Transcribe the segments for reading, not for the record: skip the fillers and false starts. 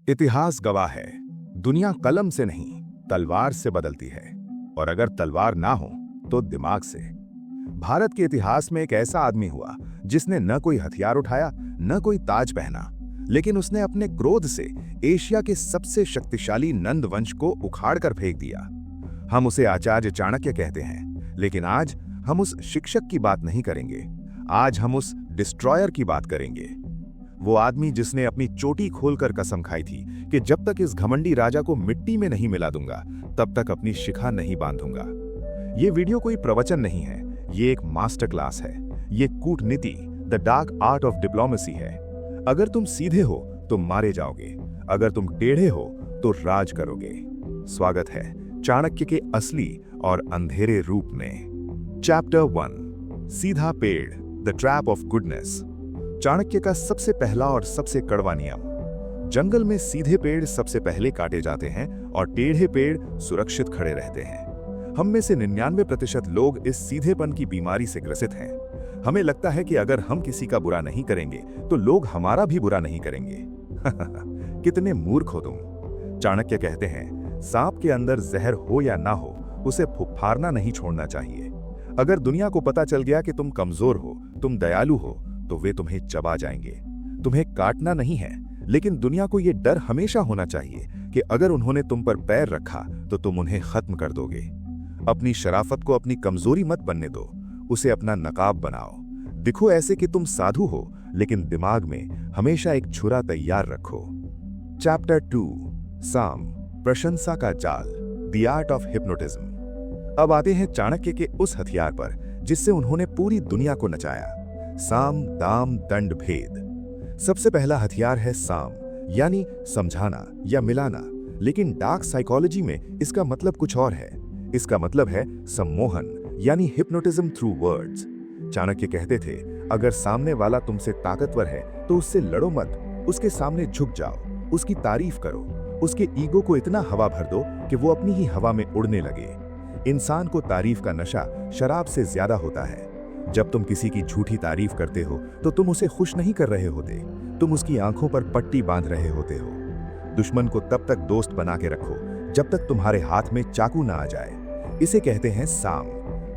इतिहास गवाह है, दुनिया कलम से नहीं तलवार से बदलती है, और अगर तलवार ना हो तो दिमाग से। भारत के इतिहास में एक ऐसा आदमी हुआ जिसने न कोई हथियार उठाया, न कोई ताज पहना, लेकिन उसने अपने क्रोध से एशिया के सबसे शक्तिशाली नंद वंश को उखाड़ कर फेंक दिया। हम उसे आचार्य चाणक्य कहते हैं, लेकिन आज हम उस शिक्षक की बात नहीं करेंगे। आज हम उस डिस्ट्रॉयर की बात करेंगे। वो आदमी जिसने अपनी चोटी खोलकर कसम खाई थी कि जब तक इस घमंडी राजा को मिट्टी में नहीं मिला दूंगा, तब तक अपनी शिखा नहीं बांधूंगा। ये वीडियो कोई प्रवचन नहीं है, ये एक मास्टर क्लास है। ये कूटनीति, the dark art of diplomacy है। अगर तुम सीधे हो तो मारे जाओगे, अगर तुम टेढ़े हो तो राज करोगे। स्वागत है चाणक्य के असली और अंधेरे रूप में। चैप्टर 1, सीधा पेड़, the trap of goodness. Chanakya का सबसे पहला और सबसे कड़वा नियम। जंगल में सीधे पेड़ सबसे पहले काटे जाते हैं और टेढ़े पेड़ सुरक्षित खड़े रहते हैं। हम में से 99% लोग इस सीधेपन की बीमारी से ग्रसित हैं। हमें लगता है कि अगर हम किसी का बुरा नहीं करेंगे तो लोग हमारा भी बुरा नहीं करेंगे। कितने मूर्ख हो तुम। चाणक्य कहते हैं, सांप के अंदर जहर हो या ना हो, उसे फुफकारना नहीं छोड़ना चाहिए। अगर दुनिया को पता चल गया कि तुम कमजोर हो, तुम दयालु हो, तो वे तुम्हें चबा जाएंगे। तुम्हें काटना नहीं है, लेकिन दुनिया को यह डर हमेशा होना चाहिए कि अगर उन्होंने तुम पर पैर रखा तो तुम उन्हें खत्म कर दोगे। अपनी शराफत को अपनी कमजोरी मत बनने दो, उसे अपना नकाब बनाओ। दिखो ऐसे कि तुम साधु हो, लेकिन दिमाग में हमेशा एक छुरा तैयार रखो। चैप्टर 2, साम, प्रशंसा का जाल, द आर्ट ऑफ हिप्नोटिज्म। अब आते हैं चाणक्य के उस हथियार पर जिससे उन्होंने पूरी दुनिया को नचाया। साम, दाम, दंड, भेद। सबसे पहला हथियार है साम, यानी समझाना या मिलाना, लेकिन डार्क साइकोलॉजी में इसका मतलब कुछ और है। इसका मतलब है सम्मोहन, यानी हिप्नोटिज्म थ्रू वर्ड्स। चाणक्य कहते थे, अगर सामने वाला तुमसे ताकतवर है तो उससे लड़ो मत, उसके सामने झुक जाओ, उसकी तारीफ करो, उसके ईगो को इतना हवा भर दो कि वो अपनी ही हवा में उड़ने लगे। इंसान को तारीफ का नशा शराब से ज्यादा होता है। जब तुम किसी की झूठी तारीफ करते हो तो तुम उसे खुश नहीं कर रहे होते, तुम उसकी आंखों पर पट्टी बांध रहे होते हो। दुश्मन को तब तक दोस्त बना के रखो जब तक तुम्हारे हाथ में चाकू ना आ जाए। इसे कहते हैं साम।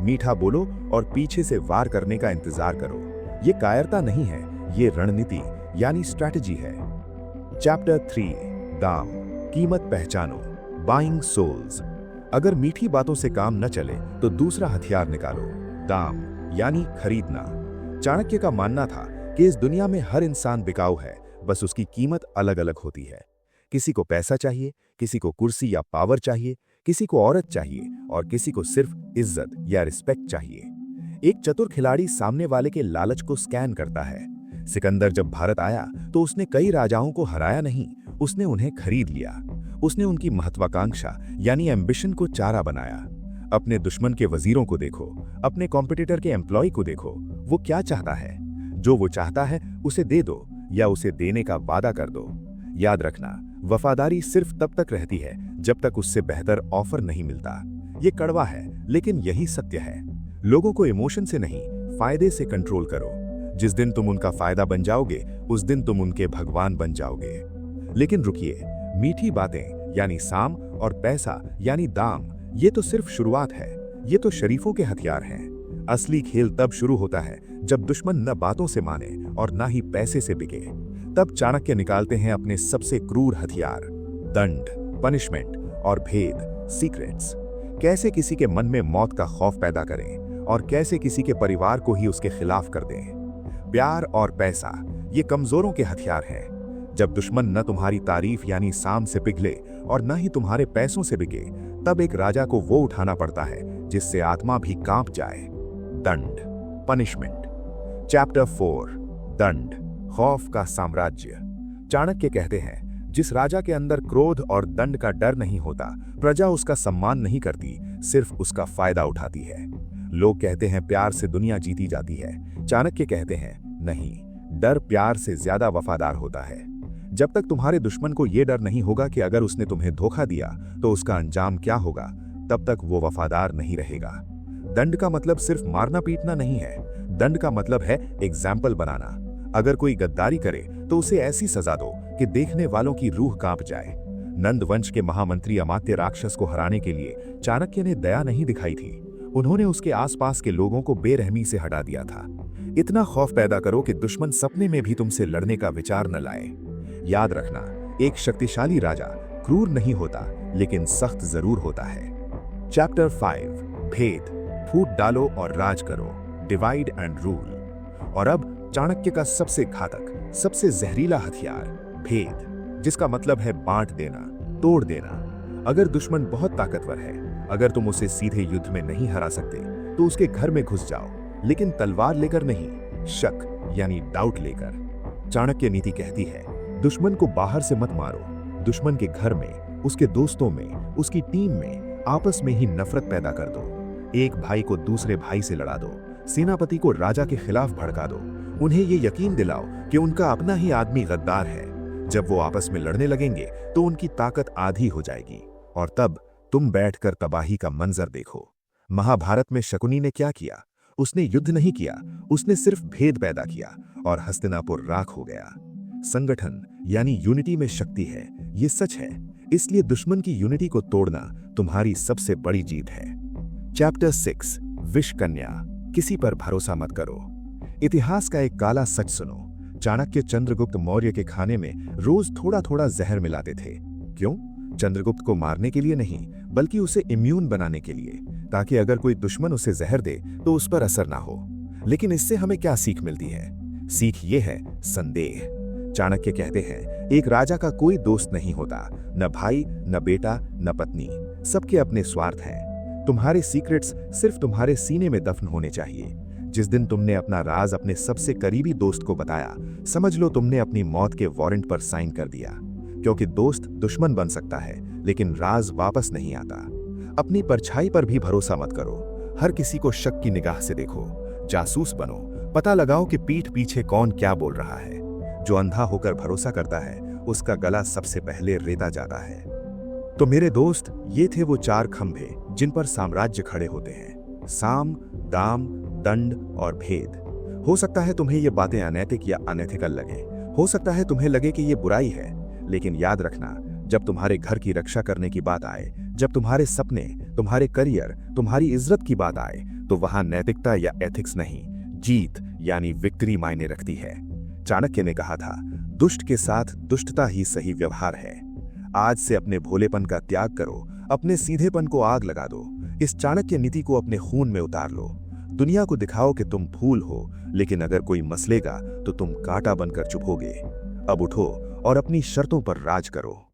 मीठा बोलो और पीछे से वार करने का इंतजार करो। ये कायरता नहीं है, ये रणनीति यानी स्ट्रैटेजी है। चैप्टर 3, दाम, कीमत पहचानो, बाइंग सोल्स। अगर मीठी बातों से काम न चले तो दूसरा हथियार निकालो, दाम, यानी खरीदना। चाणक्य का मानना था कि इस दुनिया में हर इंसान बिकाऊ है, बस उसकी कीमत अलग अलग होती है। किसी को पैसा चाहिए, किसी को कुर्सी या पावर चाहिए, किसी को औरत चाहिए और किसी को सिर्फ इज्जत या रिस्पेक्ट चाहिए। एक चतुर खिलाड़ी सामने वाले के लालच को स्कैन करता है। सिकंदर जब भारत आया तो उसने कई राजाओं को हराया नहीं, उसने उन्हें खरीद लिया। उसने उनकी महत्वाकांक्षा यानी एम्बिशन को चारा बनाया। अपने दुश्मन के वजीरों को देखो, अपने कॉम्पिटिटर के एम्प्लॉय को देखो, वो क्या चाहता है। जो वो चाहता है उसे दे दो या उसे देने का वादा कर दो। याद रखना, वफादारी सिर्फ तब तक रहती है जब तक उससे बेहतर ऑफर नहीं मिलता। ये कड़वा है, लेकिन यही सत्य है। लोगों को इमोशन से नहीं, फायदे से कंट्रोल करो। जिस दिन तुम उनका फायदा बन जाओगे, उस दिन तुम उनके भगवान बन जाओगे। लेकिन रुकिए, मीठी बातें यानी साम और पैसा यानी दाम, ये तो सिर्फ शुरुआत है। ये तो शरीफों के हथियार हैं। असली खेल तब शुरू होता है जब दुश्मन न बातों से माने और ना ही पैसे से बिके। तब चाणक्य निकालते हैं अपने सबसे क्रूर हथियार, दंड, पनिशमेंट और भेद, सीक्रेट्स। कैसे किसी के मन में मौत का खौफ पैदा करें और कैसे किसी के परिवार को ही उसके खिलाफ कर दें। प्यार और पैसा, ये कमजोरों के हथियार हैं। जब दुश्मन न तुम्हारी तारीफ यानी साम से पिघले और न ही तुम्हारे पैसों से बिके, तब एक राजा को वो उठाना पड़ता है जिससे आत्मा भी कांप जाए, दंड, पनिशमेंट। चैप्टर 4, दंड, खौफ का साम्राज्य। चाणक्य कहते हैं, जिस राजा के अंदर क्रोध और दंड का डर नहीं होता, प्रजा उसका सम्मान नहीं करती, सिर्फ उसका फायदा उठाती है। लोग कहते हैं प्यार से दुनिया जीती जाती है। चाणक्य कहते हैं, नहीं, डर प्यार से ज्यादा वफादार होता है। जब तक तुम्हारे दुश्मन को यह डर नहीं होगा कि अगर उसने तुम्हें धोखा दिया तो उसका अंजाम क्या होगा, तब तक वो वफादार नहीं रहेगा। दंड का मतलब सिर्फ मारना पीटना नहीं है, दंड का मतलब है एग्जाम्पल बनाना। अगर कोई गद्दारी करे तो उसे ऐसी सजा दो कि देखने वालों की रूह कांप जाए। नंद वंश के महामंत्री अमात्य राक्षस को हराने के लिए चाणक्य ने दया नहीं दिखाई थी। उन्होंने उसके आसपास के लोगों को बेरहमी से हटा दिया था। इतना खौफ पैदा करो कि दुश्मन सपने में भी तुमसे लड़ने का विचार न लाए। याद रखना, एक शक्तिशाली राजा क्रूर नहीं होता, लेकिन सख्त जरूर होता है। चैप्टर 5, भेद। फूट डालो और राज करो, डिवाइड एंड रूल। और अब चाणक्य का सबसे घातक, सबसे जहरीला हथियार, भेद, जिसका मतलब है बांट देना, तोड़ देना। अगर दुश्मन बहुत ताकतवर है, अगर तुम उसे सीधे युद्ध में नहीं हरा सकते, तो उसके घर में घुस जाओ, लेकिन तलवार लेकर नहीं, शक यानी डाउट लेकर। चाणक्य नीति कहती है, दुश्मन को बाहर से मत मारो, दुश्मन के घर में, उसके दोस्तों में, उसकी टीम में आपस में ही नफरत पैदा कर दो। एक भाई को दूसरे भाई से लड़ा दो, सेनापति को राजा के खिलाफ भड़का दो। उन्हें ये यकीन दिलाओ कि उनका अपना ही आदमी गद्दार है। जब वो आपस में लड़ने लगेंगे तो उनकी ताकत आधी हो जाएगी, और तब तुम बैठकर तबाही का मंजर देखो। महाभारत में शकुनी ने क्या किया? उसने युद्ध नहीं किया, उसने सिर्फ भेद पैदा किया और हस्तिनापुर राख हो गया। संगठन यानी यूनिटी में शक्ति है, ये सच है। इसलिए दुश्मन की यूनिटी को तोड़ना तुम्हारी सबसे बड़ी जीत है। चैप्टर 6, विष कन्या। किसी पर भरोसा मत करो। इतिहास का एक काला सच सुनो। चाणक्य चंद्रगुप्त मौर्य के खाने में रोज थोड़ा थोड़ा जहर मिलाते थे। क्यों? चंद्रगुप्त को मारने के लिए नहीं, बल्कि उसे इम्यून बनाने के लिए, ताकि अगर कोई दुश्मन उसे जहर दे तो उस पर असर ना हो। लेकिन इससे हमें क्या सीख मिलती है? सीख ये है, संदेह। चाणक्य कहते हैं, एक राजा का कोई दोस्त नहीं होता, न भाई, न बेटा, न पत्नी। सबके अपने स्वार्थ हैं। तुम्हारे सीक्रेट्स सिर्फ तुम्हारे सीने में दफन होने चाहिए। जिस दिन तुमने अपना राज अपने सबसे करीबी दोस्त को बताया, समझ लो तुमने अपनी मौत के वारंट पर साइन कर दिया। क्योंकि दोस्त दुश्मन बन सकता है, लेकिन राज वापस नहीं आता। अपनी परछाई पर भी भरोसा मत करो। हर किसी को शक की निगाह से देखो। जासूस बनो, पता लगाओ कि पीठ पीछे कौन क्या बोल रहा है। जो अंधा होकर भरोसा करता है, उसका गला सबसे पहले रेता जाता है। तो मेरे दोस्त, ये थे वो 4 खंभे जिन पर साम्राज्य खड़े होते हैं: साम, दाम, दंड और भेद। हो सकता है तुम्हें ये बातें अनैतिक या अनएथिकल लगे, हो सकता है तुम्हें लगे कि ये बुराई है, लेकिन याद रखना, जब तुम्हारे घर की रक्षा करने की बात आए, जब तुम्हारे सपने, तुम्हारे करियर, तुम्हारी इज्जत की बात आए, तो वहां नैतिकता या एथिक्स नहीं, जीत यानी विक्ट्री मायने रखती है। चाणक्य ने कहा था, दुष्ट के साथ दुष्टता ही सही व्यवहार है। आज से अपने भोलेपन का त्याग करो, अपने सीधेपन को आग लगा दो। इस चाणक्य नीति को अपने खून में उतार लो। दुनिया को दिखाओ कि तुम फूल हो, लेकिन अगर कोई मसलेगा तो तुम कांटा बनकर चुभोगे। अब उठो और अपनी शर्तों पर राज करो।